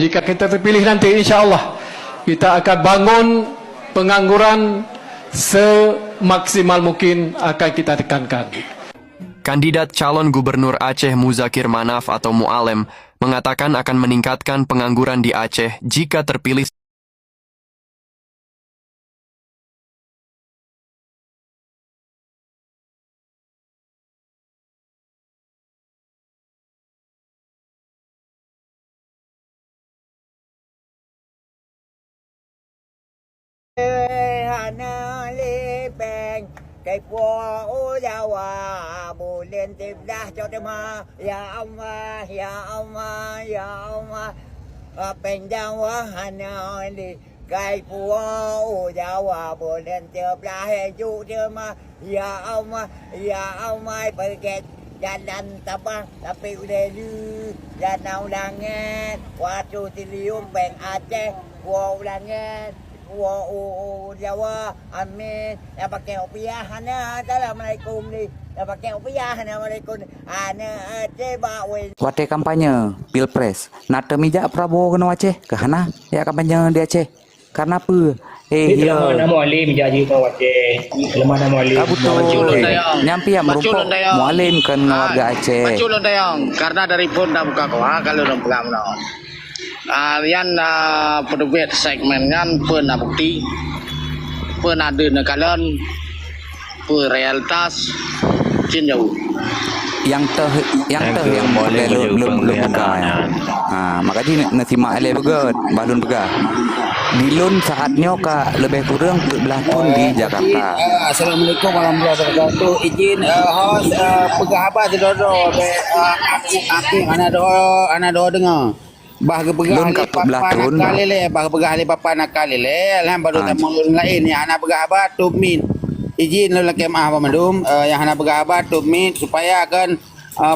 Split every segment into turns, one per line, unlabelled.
jika kita terpilih nanti, insya-Allah kita akan bangun pengangguran semaksimal mungkin akan kita tekankan.
Kandidat calon gubernur Aceh Muzakir Manaf atau Mu'alem mengatakan akan meningkatkan pengangguran di Aceh jika terpilih.
Hana lepeng cây qua ô Jawa bồ lên tìm ra cho dem ya Allah ya Allah ya Allah pen Jawa hana li cây qua ô Jawa bồ lên tìm ra hay du dem ya Allah pergi jalan tabang tapi udah lu danau langit waktu tilium peng Aceh gua langit Jawa, amin. Ya pakai opiah, hana. Assalamualaikum ni. Ya pakai opiah, assalamualaikum. Hana Aceh bawa.
Wate kampanye Pilpres. Nata mijak Prabowo kena Aceh. Ke hana? Ya kampanye di Aceh. Karena apa?
Lama nama Mualim jadi kau Aceh. Lama nama Mualim.
Betul. Nyampi yang merupakan Mualim kan warga Aceh.
Macul dayang. Karena dari pun dah buka kau. Kalau dah buka mana? Yan penduduk segmen yan pernah bukti pernah ada nekalan realitas jauh
yang belum buka ya. Makanya nasimak alih begat balun begah dilun saatnya ka lebih kurang belah pun di Jakarta.
Assalamualaikum warahmatullahi wabarakatuh. Izin host pegah apa sedodo aku ana do dengar bah pegah nak lele bah pegah ali papa nak lele lah baru sama lain yang anak pegah apa tumin izin lu laki maaf madum yang anak pegah apa tumin supaya akan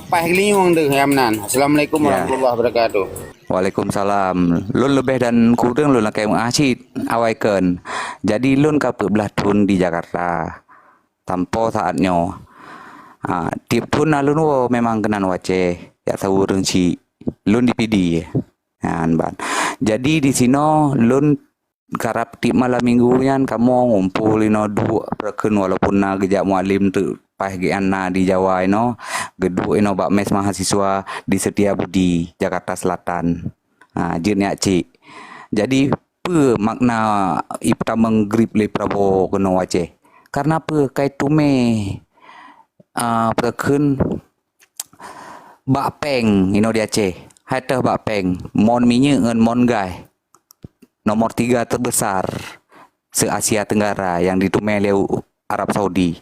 pahliung deh yamnan. Assalamualaikum warahmatullahi wabarakatuh.
Waalaikumsalam. Lun lebih dan kurang lun laki asyik awaikan. Jadi lun ka belah tun di Jakarta tanpa saatnya tip tun alun wo memang kenan wace ya tahu rengci lun dipidi ban. Jadi di sini lun karap tip malam mingguan kamu ngumpul ino dua perken walaupun na gejak mualim tu pahgian na di Jawa ino geduk ino bak mes mahasiswa di Setiabudi Jakarta Selatan. Jin ya cik. Jadi apa makna ipta menggrip le Prabowo kena Aceh? Karena apa kai tume perken bak peng ino di Aceh. Hatta bak peng mon minyak ngan mon gai nomor 3 terbesar se-Asia Tenggara yang ditumai oleh Arab Saudi.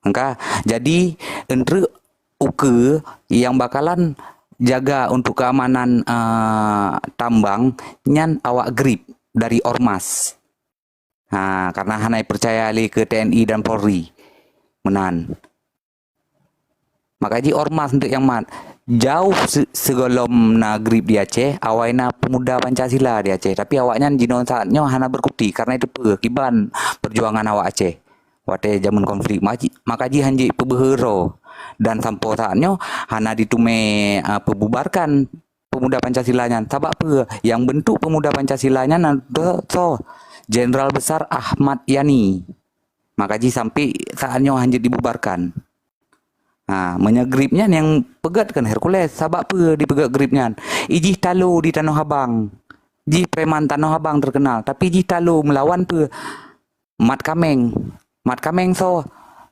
Maka jadi entre uke yang bakalan jaga untuk keamanan tambang nyan awak grip dari ormas. Karena hanai percaya li ke TNI dan Polri menan. Maka ji ormas untuk yang mat jauh segolom na grip di Aceh awaina pemuda Pancasila di Aceh tapi awaknya jinon saatnya hana berkuti karena itu kiban perjuangan awak Aceh wate zaman konflik maka ji hanji pebehero dan sampai saatnya hana ditume pebubarkan pemuda Pancasilanya sabab apa yang bentuk pemuda Pancasilanya so Jenderal Besar Ahmad Yani maka ji sampai saatnya hanji dibubarkan. Menyegripnya yang pegat kan Hercules sabab apa dipegat gripnya ijih talo di Tanah Abang ji preman Tanah Abang terkenal tapi ji talo melawan pe Mat Kameng so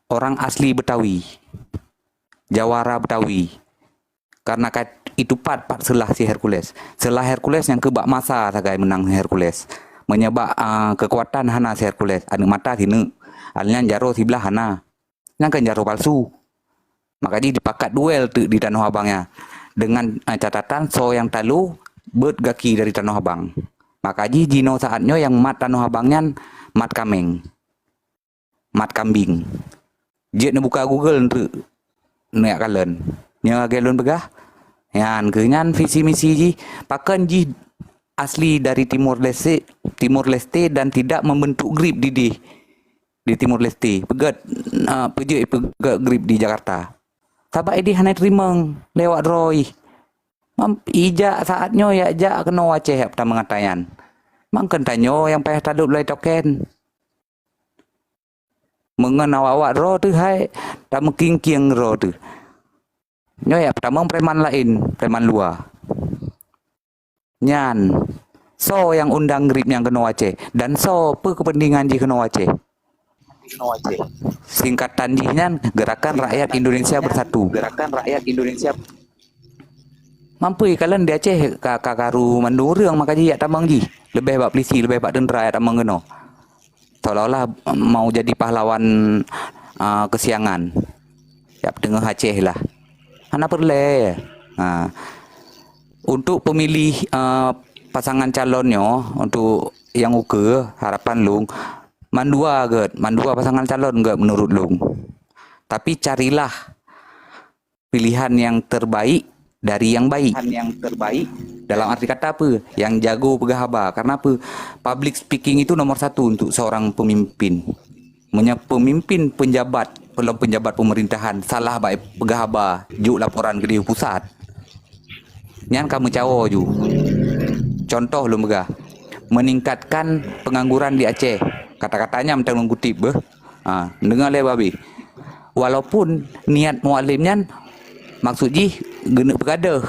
orang asli Betawi Jawara Betawi karena itu pat selah si Hercules yang kebak masa sagai menang Hercules menyebab kekuatan hana si Hercules anu mata sini alnya jaro sebelah hana yang kan jaro palsu. Maka dia dipakat duel di Tanah Abangnya dengan catatan so yang talu bergaki dari Tanah Abang. Maka jino saatnya yang mat Tanah Abangnya mat kambing. Dia buka Google untuk nak kalian. Nya galon begah. Yan kenyan visi misi ji pakan ji asli dari Timur Leste dan tidak membentuk grip di Timur Leste. Pegat grip di Jakarta. Sabak ini hanya terima lewat Roy. Ijak saatnya ya jak kena Aceh pertama ngatayan. Mang kentanyo yang payah taduk lai token. Mengen awak ro tu hai tak mengking ro tu. Nyo ya pertama preman lain, preman luar. Nyan. So yang undang grip yang kena Aceh dan so apa kepentingan di kena Aceh. Singkatan jinan Gerakan Rakyat Indonesia Bersatu. Gerakan Rakyat Indonesia. Mampu kalian di Aceh kakaru mandurang makaji ya tamang ji. Lebih bak polisi, lebih bak tentera ya tamang kena. Seolah-olah mau jadi pahlawan kesiangan. Ya tengah Aceh lah. Hana perle. Untuk pemilih pasangan calonnya untuk yang uke harapan Lung mandua pasangan calon gak menurut Lung. Tapi carilah pilihan yang terbaik dari yang baik. Dalam arti kata apa? Yang jago pegahaba. Karena apa? Public speaking itu nomor satu untuk seorang pemimpin. Pemimpin penjabat pemerintahan salah baik pegahaba juk laporan ke dia pusat. Nyan kamu cawo ju. Contoh lu megah. Meningkatkan pengangguran di Aceh. Kata-katanya mentang mengutip dengar le babi. Walaupun niat mualimnya maksud ji gena bergadah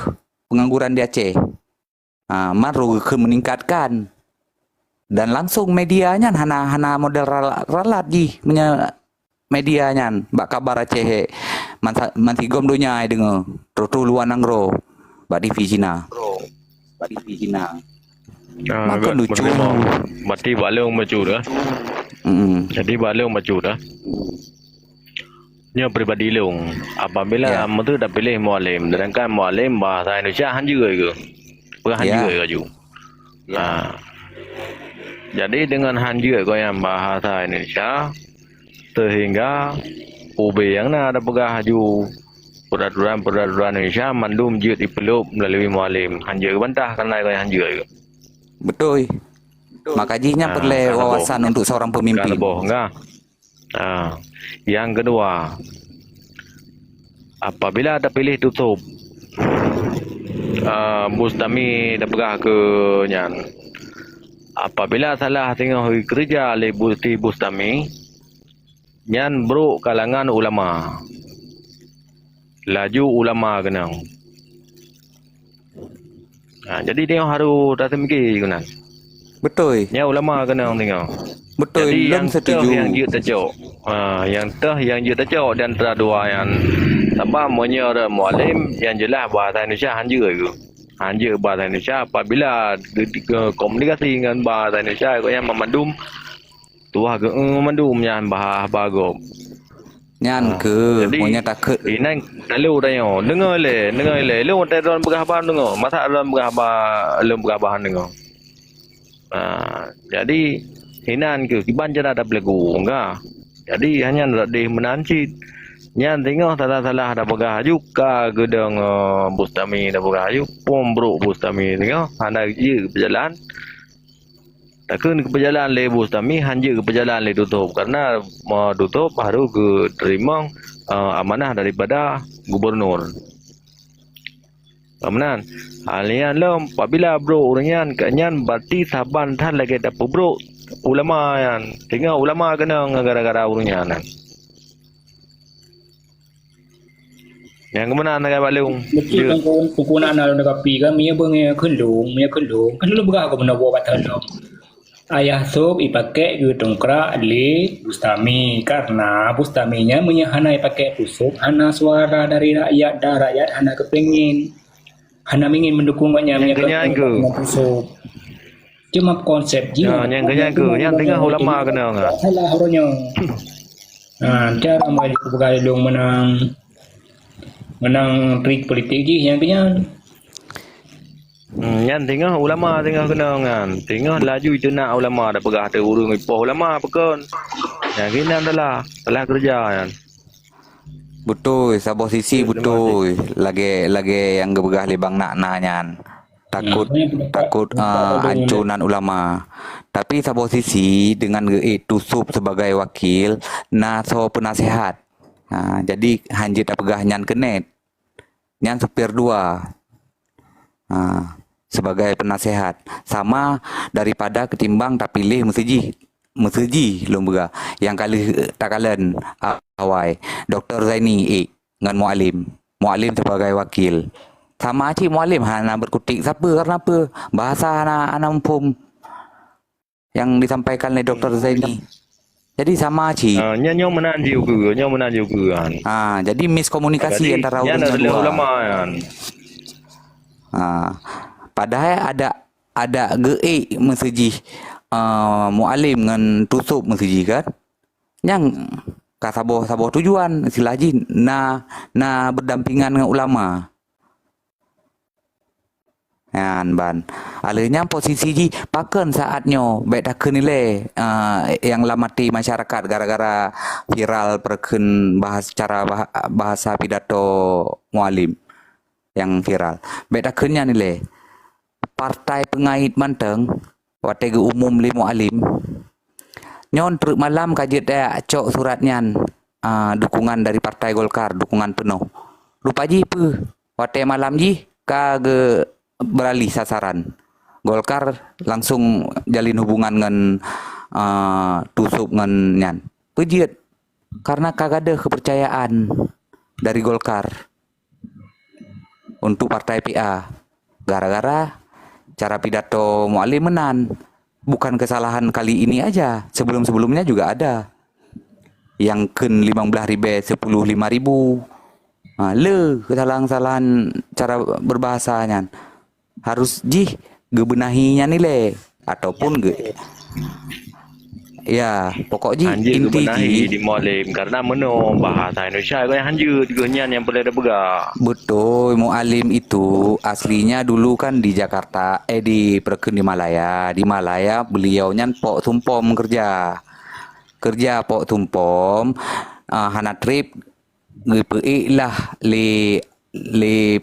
pengangguran di Aceh. Maru ke meningkatkan dan langsung medianya hana model ralat ji medianya bak kabar Aceh mantigom dunia dengar tu luan angro bak TV Cina. Maka lucu.
Berarti balung maju dah. Jadi balung maju dah. Nya pribadi Long. Apabila tu dah pilih mualim, sedangkan mualim bahasa Indonesia han juga ke? Bukan han juga ke ju? Jadi dengan han juga kau yang bahasa Indonesia sehingga UB yang ada pegah ju peraturan Indonesia mandum jut dipeluk melalui mualim. Han juga bantah kerana kau yang han juga ke?
Betul. Makanya perlu wawasan untuk seorang pemimpin.
Yang kedua, apabila ada pilih tutup, Bustami dah pegah ke nyan. Apabila salah tengah kerja oleh Bustami, nyan bro kalangan ulama. Laju ulama kenang. Jadi dia harus datang pergi kenang.
Betul.
Ya ulama kenang tengok.
Betul.
Jadi yang
setuju.
Yang dia terjauh. Yang dia terjauh di antara dua yang sebab menyerah mualim yang jelas bahasa Indonesia hanya ke. Hanya bahasa Indonesia apabila komunikasi dengan bahasa Indonesia yang memandum tuah ke memandum yang bahasa bagus.
Nyan ke punya takut.
Ini kalau tanya dengar le lu tak ada berapa dengar. Masa ada berapa dengar. Jadi hinan ke kiban jara ada belegu enggak. Jadi hanya nak di menancit. Nyan tengok salah ada pegah juga gedang Bustami ada pegah juk pombro Bustami tengok anda je berjalan. Takkan ke perjalanan le Bustami hanya ke perjalanan le tutup karena mau tutup harus ke terima amanah daripada gubernur. Pemanan. Halian lom apabila bro orangnya kanyan berarti saban tan lagi dapat bro ulama yang tengah ulama kena gara-gara orangnya nan. Yang kemana nak balung?
Betul kan penggunaan dalam kapi kan mia bengi kelung kan lu berapa benda buat batal lo. Ayah sob ipakai yu tongkrak le Bustami karena Bustaminya menyahana ipakai pusuk hana suara dari rakyat dan rakyat hana kepengin hana ingin mendukung banyak
yang
pusuk. Cuma konsep je.
Yang yang tengah ulama kena enggak?
Salah orangnya. Cara mai bergalung menang trik politik je yang kenyan.
Yang tengah ulama tengah kena kan. Tengah laju jenak ulama dah pegah ada urung ipoh ulama pekon. Yang kena adalah salah kerja kan.
Betul, sabah sisi betul. Lagi yang gebegah lebang nak nyan. Takut ancuran ulama. Tapi sabah sisi dengan tusup sebagai wakil so penasihat. Jadi hanjit pegah nyan kenet. Nyan supir dua. sebagai penasehat sama daripada ketimbang tak pilih meseji lomba yang kali tak kalen awai Dr. Zaini dengan Mualim sebagai wakil sama cik Mualim hana berkutik siapa karena apa bahasa anak umpum yang disampaikan oleh Dr. Zaini jadi sama cik
Nyo menang juga kan.
jadi miskomunikasi antara
ulama
dua
kan.
Padahal ada geik meseji Mualim dengan tusuk meseji kan yang kasabo tujuan silaji na berdampingan dengan ulama kan ban alenya posisi ji paken saatnya baik tak nilai yang lamati masyarakat gara-gara viral perken bahasa pidato Mualim yang viral baik tak nilai partai pengait manteng watege umum li Mualim nyon truk malam kajet cok suratnya dukungan dari partai Golkar dukungan penuh lupa ji pe wate malam ji kage beralih sasaran Golkar langsung jalin hubungan dengan tusuk dengan nyan pejiat karena kagak ada kepercayaan dari Golkar untuk partai PA gara-gara cara pidato Mualim menan bukan kesalahan kali ini aja sebelum-sebelumnya juga ada yang ken 15.000 10.500 kesalahan cara berbahasanya harus gebenahinya nilai ataupun ya pokoknya inti
di Mualim karena meno bahasa Indonesia kan hanjut genyan yang boleh ada bega
betul Mualim itu aslinya dulu kan di Jakarta di Perken di Malaya beliau nyan pok tumpom kerja pok tumpom hana trip lah le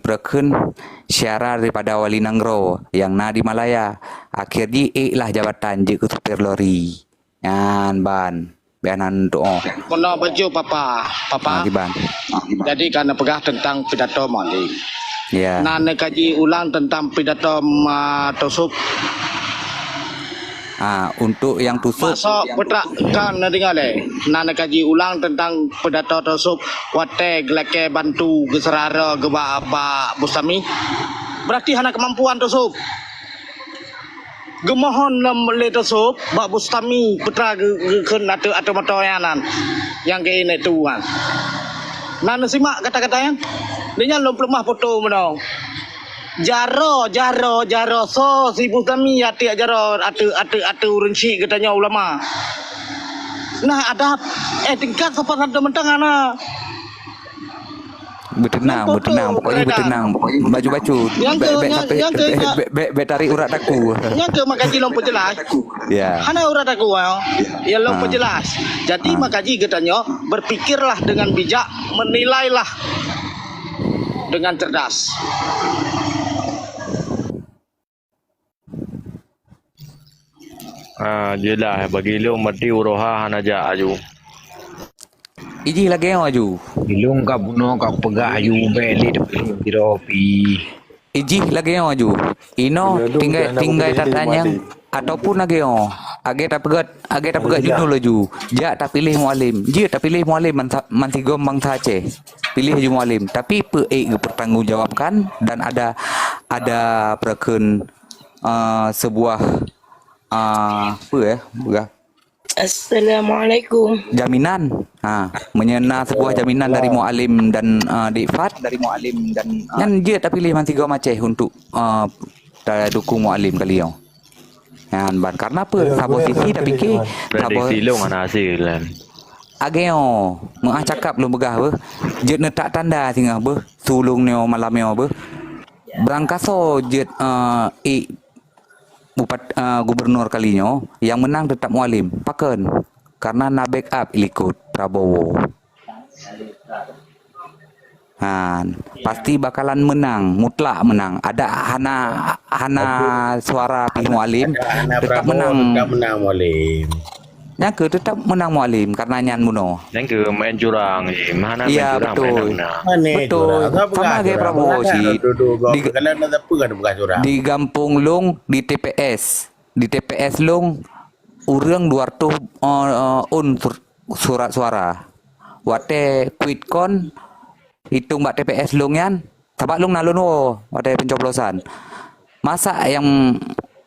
Perken syara daripada Wali Nanggro yang di Malaya akhirnya lah jabatan je ke supir lori yan ban bianan doa
Mono baju papa
ban
jadi karena pegah tentang pidato Mualim
ya
nane kaji ulang tentang pidato tusuk
untuk yang tusuk
masuk putra kan dengar le nane kaji ulang tentang pidato tusuk wate gleke bantu geserara geba Bustami berarti hana kemampuan tusuk gemohon le tusuk Bustami putra gen atau motoyanan yang ke ini tuan nane simak kata-katanya dia lom pelemah foto menong jaro so si Bustami ati jaro atu renci katanya ulama nah ada tingkat sopan ada mentang ana
bertenang pokoknya bertenang baju tarik urat aku
yang ke makaji lompo jelas
ya
hana urat aku ya lompo jelas jadi makaji katanya berpikirlah dengan bijak menilailah dengan cerdas
jelah bagi lo mati uroha hana ja aju
iji lagi yang maju
ilung ka buno ka pegah ayu beli depan diropi
iji lagi yang maju ino tinggal tatanya ataupun lagi yang age tak pegat judul laju ja tak pilih Mualim mansi gombang sace pilih ju Mualim tapi bertanggungjawabkan dan ada perken sebuah
Assalamualaikum.
Jaminan, menyena sebuah jaminan dari Mualim dan Difat kan dia tak pilih manti gua maceh untuk dukung Mualim kali yang. Ban karena apa? Posisi tak fikir
prediksi lo mana hasil
ageo cakap lu begah be je netak tanda singa be sulung neo malam neo be berangkaso je gubernur kalinya yang menang tetap Mualim paken karena na backup ikut Prabowo pasti bakalan menang mutlak menang ada hana suara pilih Mualim tetap menang
Mualim
Yang ke tetap menang mualim karena nyan muno.
Yang ke main curang je. Mana main
Iya
curang
betul.
main
Betul. Sama kayak Prabowo sih.
Kalau nak apa kan bukan curang.
Di Gampung Long di TPS Long urang 200 surat suara. Wate quit kon hitung bak TPS Long yan. Tabak Long nalun wate pencoblosan. Masa yang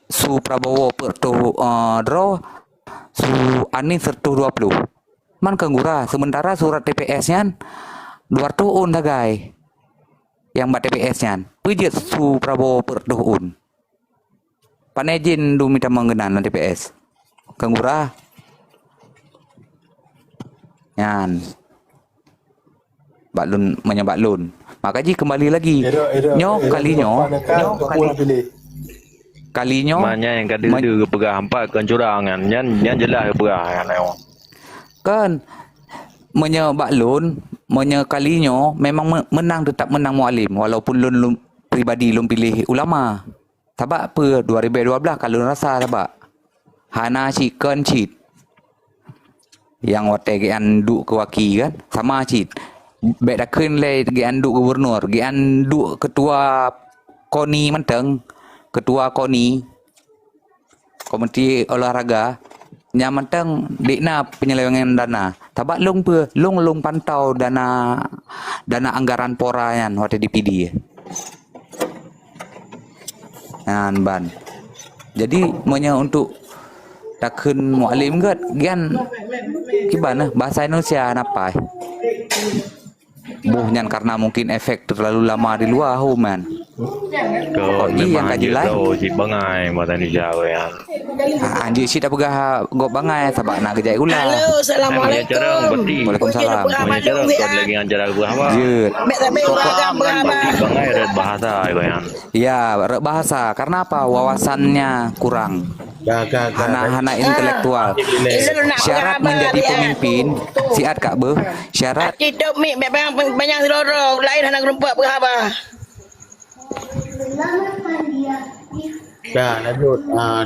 su Prabowo pertu draw su Anies sertu 20. Man kenggura sementara surat TPS-nya 200 dagai. Yang mbak TPS-nya pujet su Prabowo pertu panejin du minta mengenan TPS. Kenggura. Yan. Baklun menyebak lun. Maka kembali lagi. Kalinya
Maknya yang kada ke pegah hampa kecurangan. Yang jelas ke pegah kan.
kan menyebak lun kalinya memang menang tetap menang mualim walaupun lun pribadi lun pilih ulama. Sebab apa 2012 kalau rasa sebab hana chicken cheat yang wate gian duk ke waki kan sama cheat baik dah kun le gian duk gubernur gian duk ketua KONI menteng ketua KONI komiti olahraga nya menteng dikna penyelewengan dana tabak long pantau dana anggaran pora yan wate DPD yan ban jadi monya untuk takun mualim gat gian gimana bahasa Indonesia napa buhnya karena mungkin efek terlalu lama di luar man.
Kau
yang kaji lain.
Si bangai mata ni jauh ya.
Anjir si tak pegah gok bangai sabak nak kejai ulah.
Halo, Assalamualaikum.
Waalaikumsalam.
Kau lagi ngajar aku apa?
Jeut.
Bangai red bahasa yang.
Ya, bahasa. Karena apa? Wawasannya kurang. Anak-anak intelektual. Syarat menjadi pemimpin siat kak be. Syarat
Hidup mi banyak selorong lain anak rumput berapa?
Dah lanjut.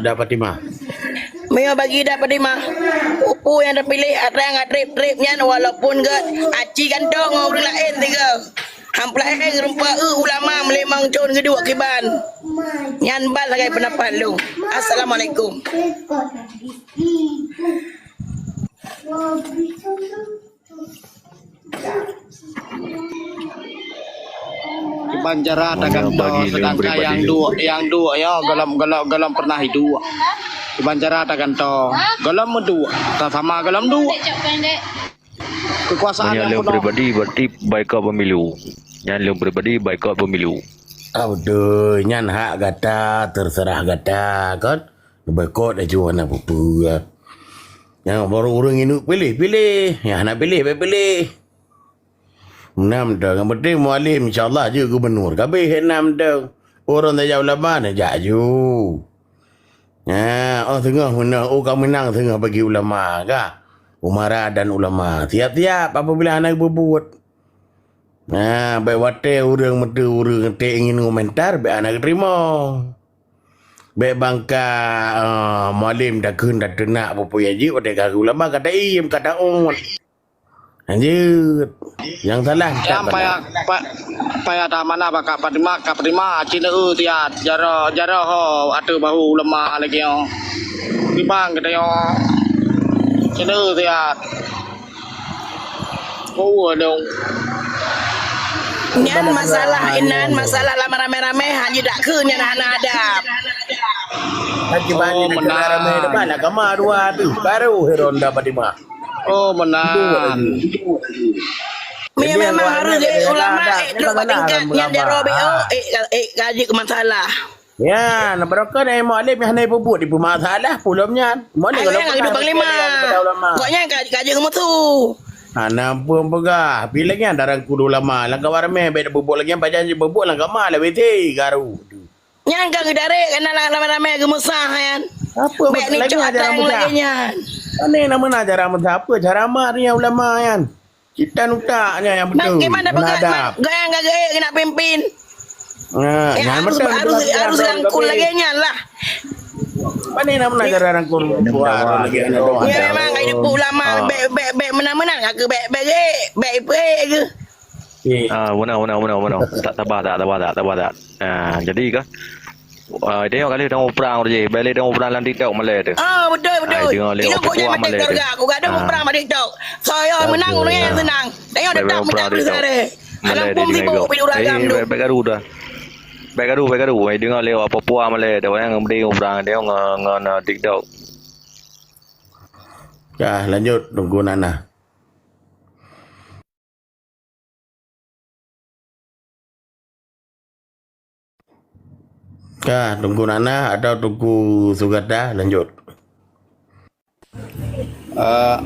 Dapat 5.
Mio bagi dapat 5. Upu yang terpilih ada yang trip-tripnya walaupun ke aci gantong orang lain tiga. Hampir rumput ulama melemang con kedua kiban. Nyan bal sebagai pendapat lu. Assalamualaikum.
Di Banjara ada kan sedangkan yang dua ya galam pernah hidup. Di Banjara ada kan galam dua, sama galam dua. Kekuasaan yang
pribadi berarti boykot pemilu. Yang pribadi boykot pemilu.
Aduh, nyan hak kata terserah kata kan. Boykot aja warna apa. Yang baru orang ini pilih. Yang nak pilih. 6 dah. Yang penting mualim insyaAllah je gubernur. Kabih 6 dah. Orang tak jauh lama nak jaju. Tengah mana. Kau menang tengah bagi ulama kah? Umara dan ulama. Tiap-tiap apabila anak berbuat. Baik wate orang ingin komentar. Baik anak terima. Baik bangka mualim dah kun dah tenak apa ya ji. Wate kata ulama kata iem kata lanjut. Yang salah
yang payah dah mana pak Padima Cina tiat jara ho ada bahu lemah lagi yo. Bang kata yo. Cina tiat. Dong.
Nyan masalah lama rame-rame hanya dak ke nyan anak adab.
Haji bani nak ramai depan nak kamar dua tu. Baru heron dapat 5.
Menang.
Memang harus jadi ulama terus tingkat yang jaro BO kaji ke masalah.
Ya, nak berokok ni mualim yang naik bubut di masalah pulumnya. Mana kalau
hidup panglima. Pokoknya kaji ke mutu.
Nampu pegah. Bila lagi darang kudu lama. Langkah warme baik bubuk lagi baca je bubuk langkah malah bete garu.
Yang kang dare kena lama-lama ke musah kan.
Apa lagi ajaran muda? Ini nama ajaran muda apa? Cara amat ni ulama kan. Kita nutaknya yang betul.
Bagaimana gayang gaya kena pimpin. Harus rangkul lagi lah.
Mana nak mengajar orang kurung buat lagi anak doa.
Ya memang kaya depu lama beg menang-menang ke beg ke.
Benar. Tak tabah tak. Jadi kan tengok kali dia perang je. Balik dia perang dalam TikTok Malay tu.
Betul. Ini aku je mati keluarga. Aku gak ada perang pada TikTok. Saya menang orang yang senang. Tengok dia tak menang besar dia. Alam pun sibuk pilih ragam tu.
Baik gaduh dah. Baik gaduh. Dengar lewat Papua Malay. Dia orang yang perang dia dengan TikTok.
Ya, lanjut tunggu Nana. Ya, tunggu Nana atau tunggu Sugata lanjut.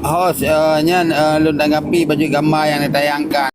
Host, nyan lu tanggapi baju gambar yang ditayangkan.